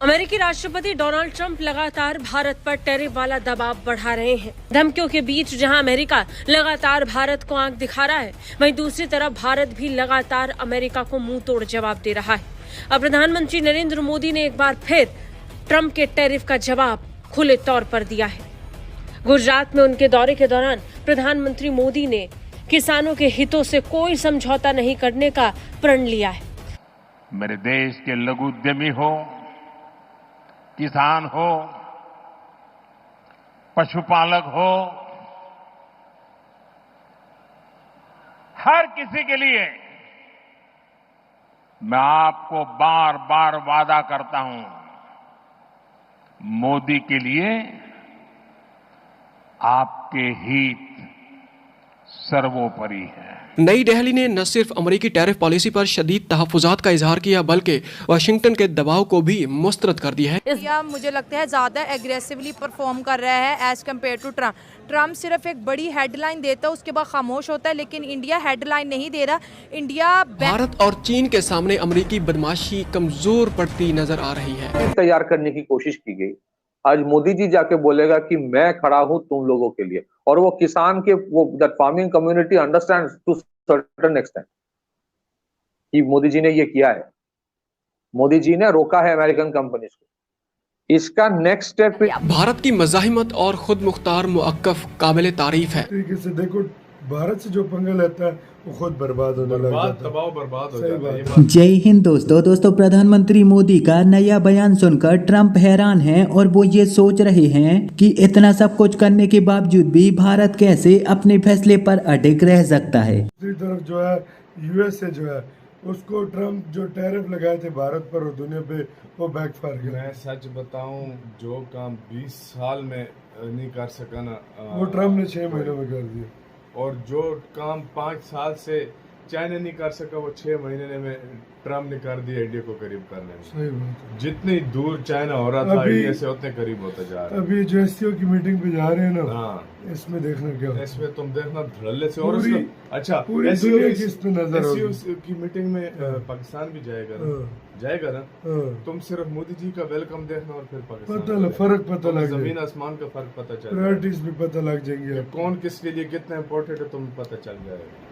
अमेरिकी राष्ट्रपति Donald Trump लगातार भारत पर टैरिफ वाला दबाव बढ़ा रहे हैं। धमकियों के बीच जहां अमेरिका लगातार भारत को आंख दिखा रहा है, वहीं दूसरी तरफ भारत भी लगातार अमेरिका को मुंह तोड़ जवाब दे रहा है। अब प्रधानमंत्री नरेंद्र मोदी ने एक बार फिर ट्रंप के टैरिफ का जवाब खुले तौर पर दिया है। गुजरात में उनके दौरे के दौरान प्रधानमंत्री मोदी ने किसानों के हितों से कोई समझौता नहीं करने का प्रण लिया है। मेरे देश के लघु उद्यमी हो, किसान हो, पशुपालक हो, हर किसी के लिए मैं आपको बार बार वादा करता हूं, मोदी के लिए आपके हित सर्वोपरि है। नई दिल्ली ने न सिर्फ अमेरिकी टैरिफ पॉलिसी पर शदीद तहफ़्फ़ुज़ात का इजहार किया, बल्कि वाशिंगटन के दबाव को भी मुस्तरद कर दिया है। इंडिया मुझे लगता है ज़्यादा एग्रेसिवली परफॉर्म कर रहा है as compare to Trump. Trump सिर्फ एक बड़ी हेडलाइन देता है, उसके बाद खामोश होता है, लेकिन इंडिया हेडलाइन नहीं दे रहा। इंडिया भारत और चीन के सामने अमेरिकी बदमाशी कमजोर पड़ती नजर आ रही है। तैयार करने की कोशिश की गई। आज मोदी जी जाके बोलेगा कि मैं खड़ा हूं तुम लोगों के लिए, और वो किसान के वो that farming community understands to certain extent कि मोदी जी ने ये किया है। मोदी जी ने रोका है अमेरिकन कंपनीज को। इसका नेक्स्ट स्टेप भारत की मज़ाहिमत और खुद मुख्तार मुअक्कफ काबिल तारीफ है। तरीके से देखो, भारत से जो पंगा लेता है वो खुद बर्बाद होने लग जाता है, तबाह बर्बाद हो जाता है। जय हिंद दोस्तों प्रधानमंत्री मोदी का नया बयान सुनकर ट्रंप हैरान हैं और वो ये सोच रहे हैं कि इतना सब कुछ करने के बावजूद भी भारत कैसे अपने फैसले पर अडिग रह सकता है। दूसरी तरफ जो है यूएस से जो है उसको ट्रंप जो टैरिफ लगाए थे भारत पर और दुनिया पे, वो बैकफायर किया। मैं सच बताऊं, जो काम 20 साल में नहीं कर सका ना, वो ट्रंप ने 6 महीनों में कर दिया। और जो काम 5 साल से चाइना नहीं कर सका, वो 6 महीने में ट्रम्प ने कर दिया इंडिया को करीब करने में। सही बात है। जितनी दूर चाइना हो रहा था इंडिया से, उतने करीब होता जा रहा है। अभी जो एससीओ की मीटिंग पे जा रहे हैं ना, हाँ, इसमें देखना क्या होता है। इसमें तुम देखना धड़ल्ले से। और अच्छा, पूरी दुनिया की इस पे नजर होगी। एससीओ की मीटिंग में पाकिस्तान भी जाएगा ना, जाएगा ना। तुम सिर्फ मोदी जी का वेलकम देखना और फिर पाकिस्तान फर्क पता लग जाएगा। जमीन आसमान का फर्क पता चल, प्रायोरिटीज भी पता लग जाएंगे, कौन किसके लिए कितना इम्पोर्टेंट है तुम्हें पता चल जाएगा।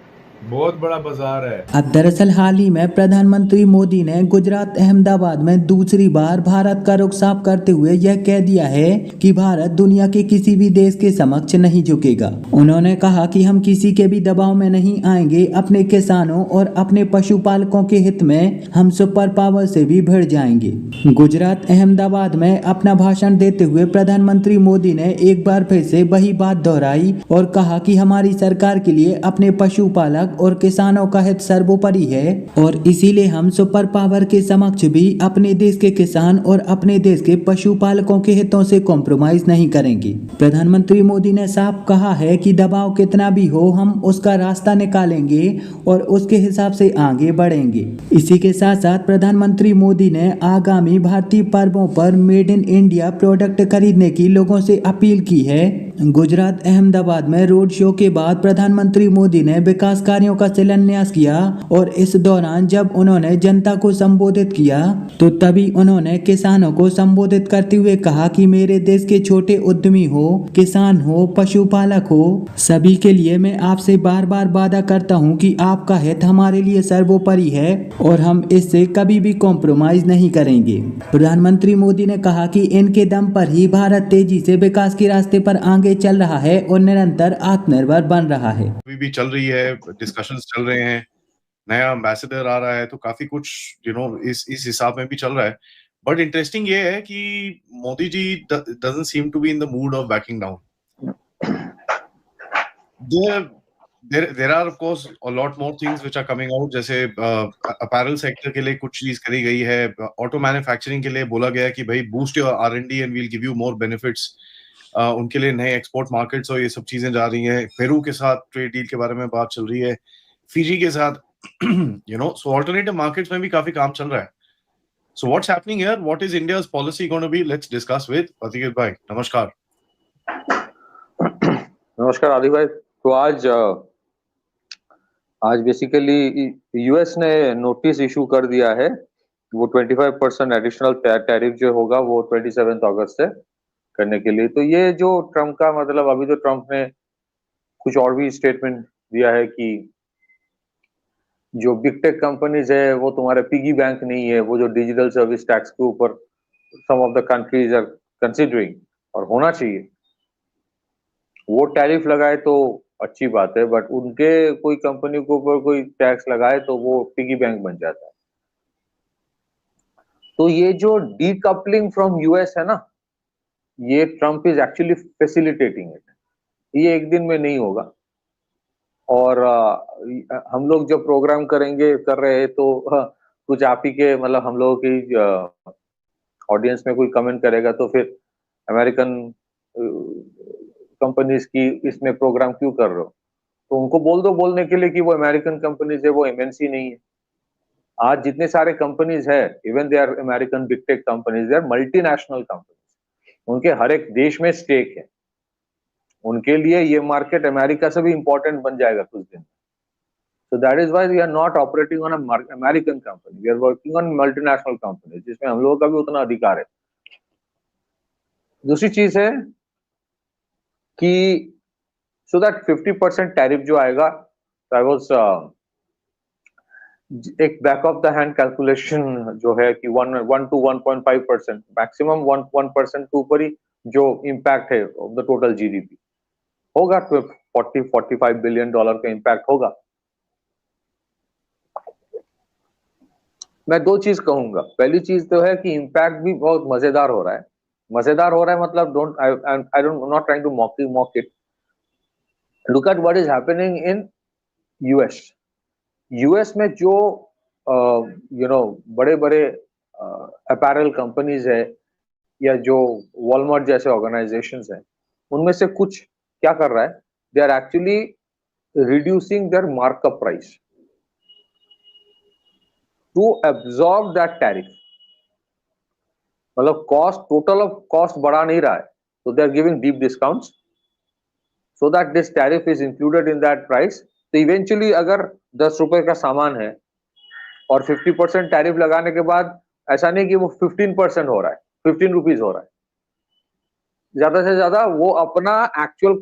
बहुत बड़ा बाजार है। अब दरअसल हाल ही में प्रधानमंत्री मोदी ने गुजरात अहमदाबाद में दूसरी बार भारत का रुख साफ करते हुए यह कह दिया है कि भारत दुनिया के किसी भी देश के समक्ष नहीं झुकेगा। उन्होंने कहा कि हम किसी के भी दबाव में नहीं आएंगे। अपने किसानों और अपने पशुपालकों के हित में हम सुपर पावर से भी भिड़ जाएंगे। गुजरात अहमदाबाद में अपना भाषण देते हुए प्रधानमंत्री मोदी ने एक बार फिर से वही बात दोहराई और कहा कि हमारी सरकार के लिए अपने पशुपालक और किसानों का हित सर्वोपरि है और इसीलिए हम सुपर पावर के समक्ष भी अपने देश के किसान और अपने देश के पशुपालकों के हितों से कॉम्प्रोमाइज नहीं करेंगे। प्रधानमंत्री मोदी ने साफ कहा है कि दबाव कितना भी हो, हम उसका रास्ता निकालेंगे और उसके हिसाब से आगे बढ़ेंगे। इसी के साथ साथ प्रधानमंत्री मोदी ने आगामी भारतीय पर्वों पर मेड इन इंडिया प्रोडक्ट खरीदने की लोगों से अपील की है। गुजरात अहमदाबाद में रोड शो के बाद प्रधानमंत्री मोदी ने विकास कार्यों का शिलान्यास किया और इस दौरान जब उन्होंने जनता को संबोधित किया तो तभी उन्होंने किसानों को संबोधित करते हुए कहा कि मेरे देश के छोटे उद्यमी हो, किसान हो, पशुपालक हो, सभी के लिए मैं आपसे बार बार वादा करता हूं कि आपका हित हमारे लिए सर्वोपरि है और हम इससे कभी भी कॉम्प्रोमाइज नहीं करेंगे। प्रधानमंत्री मोदी ने कहा कि इनके दम पर ही भारत तेजी से विकास के रास्ते पर आगे चल रहा है और निरंतर आत्मनिर्भर बन रहा है। अभी भी चल रही है, डिस्कशंस चल रहे हैं, नया एम्बेसडर आ रहा है, तो काफी कुछ इस हिसाब में भी चल रहा है। बट इंटरेस्टिंग ये है कि Modi ji doesn't seem to be in the mood of backing down. There are of course a lot more things which are coming out, जैसे अपैरल सेक्टर के लिए कुछ चीज करी गई है, ऑटो मैन्युफैक्चरिंग के लिए बोला गया है कि भाई boost your R&D and we'll give you more benefits. उनके लिए नए एक्सपोर्ट मार्केट्स और ये सब चीजें जा रही हैं। पेरू के साथ ट्रेड डील के बारे में बात चल रही है, फिजी के साथ सो ऑल्टरनेटिव मार्केट्स में भी काफी काम चल रहा है। So what's happening here, what is India's policy going to be, let's discuss with Atikit भाई। नमस्कार। नमस्कार आदि भाई। तो आज बेसिकली यूएस ने नोटिस इशू कर दिया है वो 25% एडिशनल टैरिफ जो होगा वो 27 अगस्त से करने के लिए। तो ये जो ट्रम्प का मतलब, अभी तो ट्रम्प ने कुछ और भी स्टेटमेंट दिया है कि जो बिग टेक कंपनीज है वो तुम्हारे पिगी बैंक नहीं है, वो जो डिजिटल सर्विस टैक्स के ऊपर some of the countries are considering, और होना चाहिए। वो टैरिफ लगाए तो अच्छी बात है, बट उनके कोई कंपनी के ऊपर कोई टैक्स लगाए तो वो पिगी बैंक बन जाता है। तो ये जो डीकपलिंग फ्रॉम यूएस है ना, ये Trump is actually facilitating it. ये एक दिन में नहीं होगा। और हम लोग जो प्रोग्राम कर रहे हैं तो कुछ आप ही के मतलब हम लोगों की ऑडियंस में कोई कमेंट करेगा तो फिर अमेरिकन कंपनीज की इसमें प्रोग्राम क्यों कर रहे हो, तो उनको बोल दो बोलने के लिए कि वो अमेरिकन कंपनीज है, वो एमएनसी नहीं है। आज जितने सारे कंपनीज है, even they are American big tech companies, they are multinational companies, उनके हर एक देश में स्टेक है। उनके लिए ये मार्केट अमेरिका से भी इंपॉर्टेंट बन जाएगा कुछ दिन। So that is why we are not operating on a American company. We are working on multinational companies, जिसमें हम लोगों का भी उतना अधिकार है। दूसरी चीज है कि so that 50% टैरिफ जो आएगा, I was एक back of the hand calculation जो है कि 1 to 1.5%, मैक्सिमम 1% के ऊपर ही जो इम्पैक्ट है ऑफ द टोटल जीडीपी होगा, तो 40-45 बिलियन डॉलर का इम्पैक्ट होगा। मैं दो चीज कहूंगा। पहली चीज तो है कि इम्पैक्ट भी बहुत मजेदार हो रहा है। मजेदार हो रहा है मतलब I don't not trying to mock it. Look at what is happening in US. US में जो बड़े बड़े अपैरल कंपनीज है या जो वॉलमार्ट जैसे ऑर्गेनाइजेशंस हैं, उनमें से कुछ क्या कर रहा है, they are actually reducing their markup price to absorb that tariff. मतलब कॉस्ट, टोटल ऑफ कॉस्ट बढ़ा नहीं रहा है, तो they are giving deep discounts so that this tariff is included in that price. तो इवेंचुअली अगर 10 रुपए का सामान है और 50% टैरिफ लगाने के बाद ऐसा नहीं कि वो 15% हो रहा है, 15 रुपीज हो रहा है, ज्यादा से ज्यादा वो अपना एक्चुअल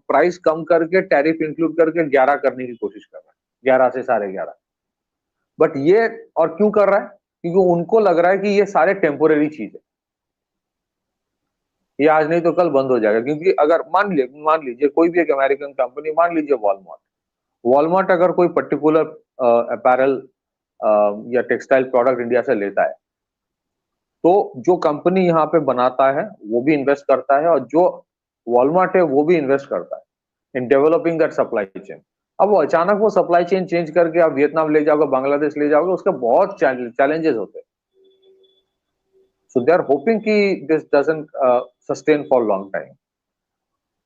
प्राइस कम करके टैरिफ इंक्लूड करके 11 करने की कोशिश कर रहा है, 11 से 11.5। बट ये और क्यों कर रहा है, क्योंकि उनको लग रहा है कि ये सारे टेम्पोरेरी चीज है, ये आज नहीं तो कल बंद हो जाएगा। क्योंकि अगर मान लीजिए कोई भी एक अमेरिकन कंपनी, मान लीजिए वॉलमार्ट अगर कोई पर्टिकुलर अपैरल या टेक्सटाइल प्रोडक्ट इंडिया से लेता है, तो जो कंपनी यहाँ पे बनाता है वो भी इन्वेस्ट करता है, और जो वॉलमार्ट है वो भी इन्वेस्ट करता है in developing that supply chain. अब वो अचानक वो सप्लाई चेन चेंज करके आप वियतनाम ले जाओगे, बांग्लादेश ले जाओगे, उसके बहुत चैलेंजेस होते हैं। सो दे आर होपिंग कि this doesn't sustain for long time,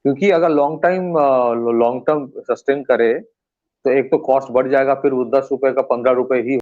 क्योंकि अगर लॉन्ग टर्म सस्टेन करे तो एक तो कॉस्ट बढ़ जाएगा, फिर वो 10 रुपए का 15 रुपए ही